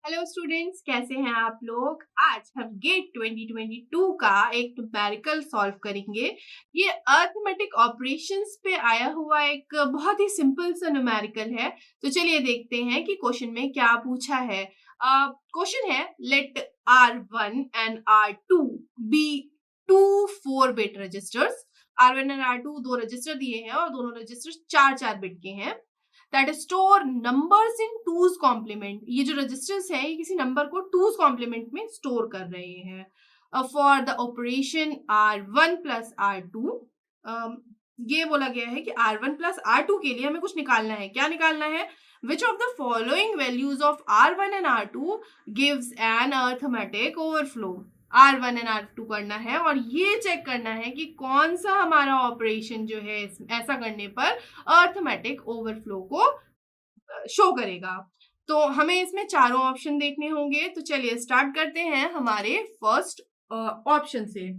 Hello students, कैसे हैं आप लोग। आज हम गेट 2022 का एक न्यूमेरिकल सॉल्व करेंगे। ये अरिथमेटिक ऑपरेशंस पे आया हुआ एक बहुत ही सिंपल सा न्यूमेरिकल है। तो चलिए देखते हैं कि क्वेश्चन में क्या पूछा है। क्वेश्चन है, let R1 and R2 be two 4 bit registers. R1 and R2 दो रजिस्टर दिए हैं और दोनों रजिस्टर 4 बिट के हैं। That store numbers in two's complement. ये जो रजिस्टर्स है ये किसी नंबर को टूज कॉम्प्लीमेंट में स्टोर कर रहे हैं। For the operation R1 plus R2, ये बोला गया है कि R1 प्लस R2 के लिए हमें कुछ निकालना है। क्या निकालना है? Which of the following values of R1 and R2 gives an arithmetic overflow. R1 and R2 करना है और ये चेक करना है कि कौन सा हमारा ऑपरेशन जो है ऐसा करने पर अरिथमेटिक ओवरफ्लो को शो करेगा। तो हमें इसमें चारों ऑप्शन देखने होंगे। तो चलिए स्टार्ट करते हैं हमारे फर्स्ट ऑप्शन से।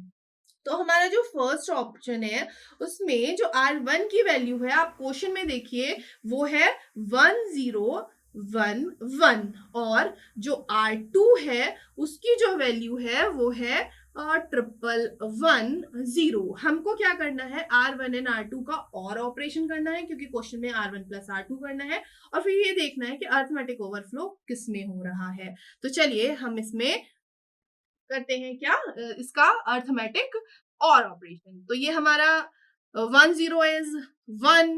तो हमारा जो फर्स्ट ऑप्शन है उसमें जो R1 की वैल्यू है, आप क्वेश्चन में देखिए, वो है 1011 और जो R2 है उसकी जो वैल्यू है वो है 1110। हमको क्या करना है? R1 एंड R2 का और ऑपरेशन करना है क्योंकि क्वेश्चन में R1 प्लस R2 करना है और फिर ये देखना है कि अरिथमेटिक ओवरफ्लो किस में हो रहा है। तो चलिए हम इसमें करते हैं क्या, इसका अरिथमेटिक और ऑपरेशन। तो ये हमारा 10 is 1,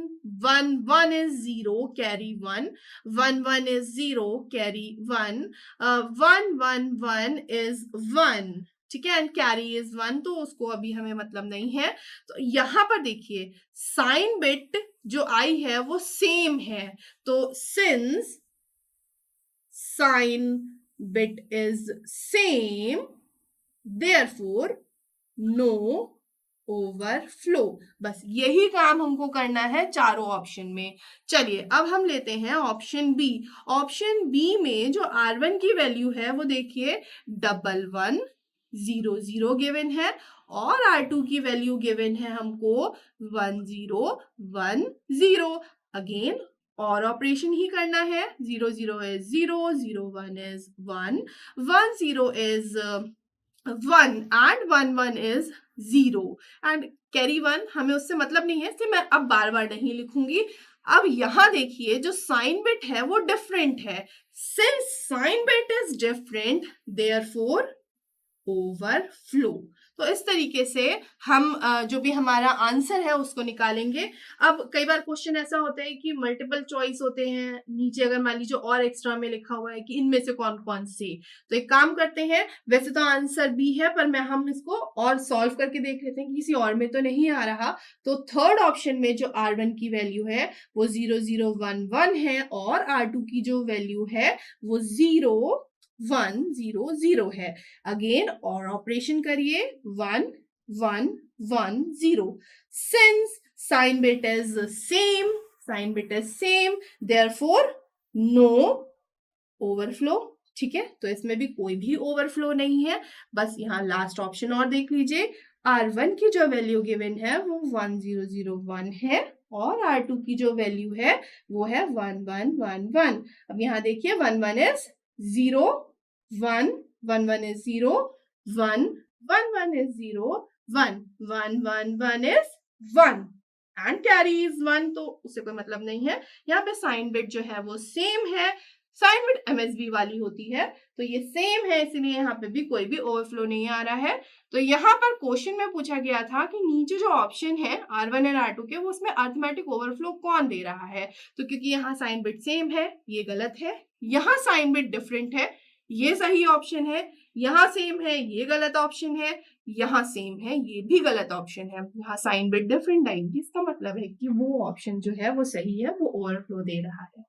1 is 0 carry 1, 1 is 0 carry 1, 1 is 1, ठीक है, एंड कैरी इज 1, तो उसको अभी हमें मतलब नहीं है। तो यहां पर देखिए साइन बिट जो आई है वो सेम है, तो since sign bit is same, therefore no overflow। बस यही काम हमको करना है चारों ऑप्शन में। चलिए अब हम लेते हैं ऑप्शन बी। ऑप्शन बी में जो R1 की वैल्यू है वो देखिए 1100 गिवन है और R2 की वैल्यू गिवन है हमको 1010। अगेन और ऑपरेशन ही करना है। 0 0 is 0, 0 1 is 1, 1 0 is 1 and 1 1 is 0 and carry 1, हमें उससे मतलब नहीं है, इसलिए मैं अब बार बार नहीं लिखूंगी। अब यहां देखिए जो साइन बिट है वो डिफरेंट है। Since sign bit is different therefore overflow. तो इस तरीके से हम जो भी हमारा आंसर है उसको निकालेंगे। अब कई बार क्वेश्चन ऐसा होता है कि मल्टीपल चॉइस होते हैं, नीचे अगर मान लीजिए और एक्स्ट्रा में लिखा हुआ है कि इनमें से कौन कौन से। तो एक काम करते हैं, वैसे तो आंसर बी है पर हम इसको और सॉल्व करके देख लेते हैं कि किसी और में तो नहीं आ रहा। तो थर्ड ऑप्शन में जो R1 की वैल्यू है वो 0011 है और R2 की जो वैल्यू है वो 0100 है। अगेन और ऑपरेशन करिए 1110। Since sign bit is same therefore no overflow. ठीक है, तो इसमें भी कोई भी ओवरफ्लो नहीं है। बस यहाँ लास्ट ऑप्शन और देख लीजिए, R1 की जो वैल्यू गिवन है वो 1001 है और R2 की जो वैल्यू है वो है 1111। अब यहाँ देखिए 1 1 is 0, 1 1 1 is 0, 1 1 1 is 0, 1 1 1 1 is 1 and carry is 1, तो उससे कोई मतलब नहीं है। यहाँ पे साइन बिट जो है वो सेम है, साइन बिट MSB वाली होती है, तो ये सेम है, इसलिए यहाँ पे भी कोई भी ओवरफ्लो नहीं आ रहा है। तो यहाँ पर क्वेश्चन में पूछा गया था कि नीचे जो ऑप्शन है R1 एंड R2 के, वो उसमें अरिथमेटिक ओवरफ्लो कौन दे रहा है। तो क्योंकि यहाँ साइन बिट सेम है ये गलत है, यहाँ साइन बिट डिफरेंट है ये सही ऑप्शन है, यहाँ सेम है ये गलत ऑप्शन है, यहाँ सेम है ये भी गलत ऑप्शन है। यहाँ साइन बिट डिफरेंट आएगी, इसका मतलब है कि वो ऑप्शन जो है वो सही है, वो ओवरफ्लो दे रहा है।